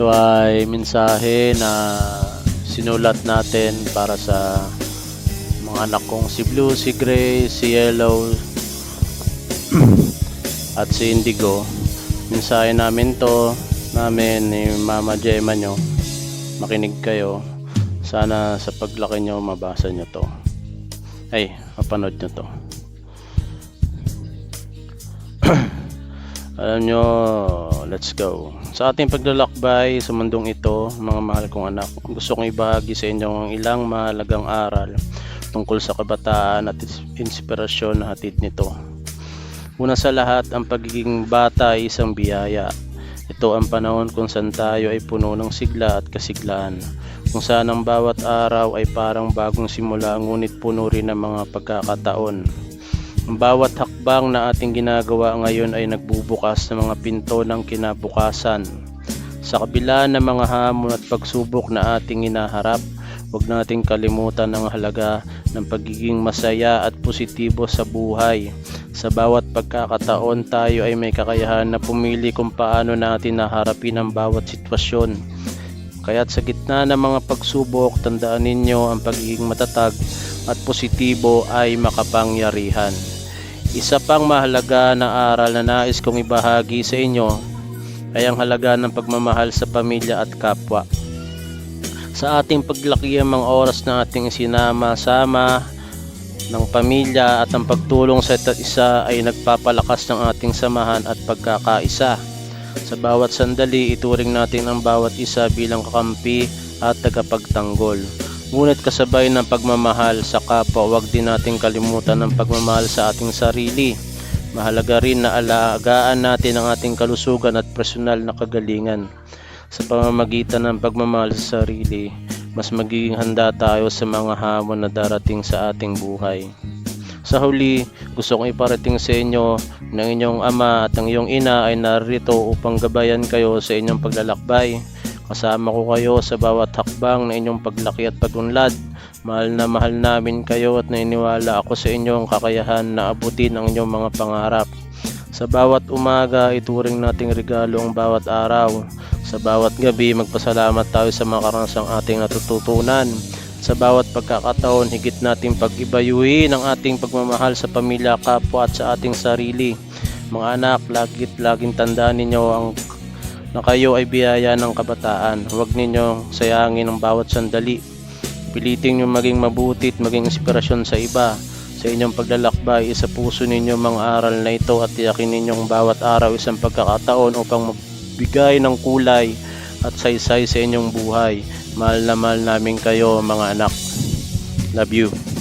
Ito ay mensahe na sinulat natin para sa mga anak kong si Blue, si Gray, si Yellow at si Indigo. Mensahe namin ni Mama Gemma nyo. Makinig kayo. Sana sa paglaki nyo mabasa nyo to. Ay, mapanood nyo to. Alam nyo, let's go. Sa ating paglalakbay sa mundong ito, mga mahal kong anak, gusto kong ibahagi sa inyo ang ilang mahalagang aral tungkol sa kabataan at inspirasyon na hatid nito. Una sa lahat, ang pagiging bata ay isang biyaya. Ito ang panahon kung saan tayo ay puno ng sigla at kasiglahan, kung saan ang bawat araw ay parang bagong simula, ngunit puno rin ng mga pagkakataon. Ang bawat hakbang na ating ginagawa ngayon ay nagbubukas ng mga pinto ng kinabukasan. Sa kabila ng mga hamon at pagsubok na ating hinaharap, huwag nating kalimutan ang halaga ng pagiging masaya at positibo sa buhay. Sa bawat pagkakataon, tayo ay may kakayahan na pumili kung paano natin naharapin ang bawat sitwasyon. Kaya't sa gitna ng mga pagsubok, tandaan ninyo ang pagiging matatag at positibo ay makapangyarihan. Isa pang mahalaga na aral na nais kong ibahagi sa inyo ay ang halaga ng pagmamahal sa pamilya at kapwa. Sa ating paglaki, ang mga oras na ating sinama-sama ng pamilya at ang pagtulong sa isa't isa ay nagpapalakas ng ating samahan at pagkakaisa. Sa bawat sandali, ituring natin ang bawat isa bilang kakampi at tagapagtanggol. Ngunit kasabay ng pagmamahal sa kapwa, huwag din nating kalimutan ang pagmamahal sa ating sarili. Mahalaga rin na alagaan natin ang ating kalusugan at personal na kagalingan. Sa pamamagitan ng pagmamahal sa sarili, mas magiging handa tayo sa mga hamon na darating sa ating buhay. Sa huli, gusto kong iparating sa inyo ng inyong ama at ang iyong ina ay narito upang gabayan kayo sa inyong paglalakbay. Kasama ko kayo sa bawat hakbang na inyong paglaki at pagunlad. Mahal na mahal namin kayo at naniniwala ako sa inyong kakayahan na abutin ang inyong mga pangarap. Sa bawat umaga, ituring nating regalo ang bawat araw. Sa bawat gabi, magpasalamat tayo sa mga karanasang ating natututunan. Sa bawat pagkakataon, higit nating pag-ibayuhin ang ating pagmamahal sa pamilya, kapwa at sa ating sarili. Mga anak, laging tandaan ninyo na kayo ay biyaya ng kabataan. Huwag ninyong sayangin ang bawat sandali. Pilitin nyo maging mabuti at maging inspirasyon sa iba. Sa inyong paglalakbay, isa puso ninyo mga aral na ito at tiyakin ninyong bawat araw isang pagkakataon upang magbigay ng kulay at saysay sa inyong buhay. Mahal na mahal namin kayo mga anak. Love you.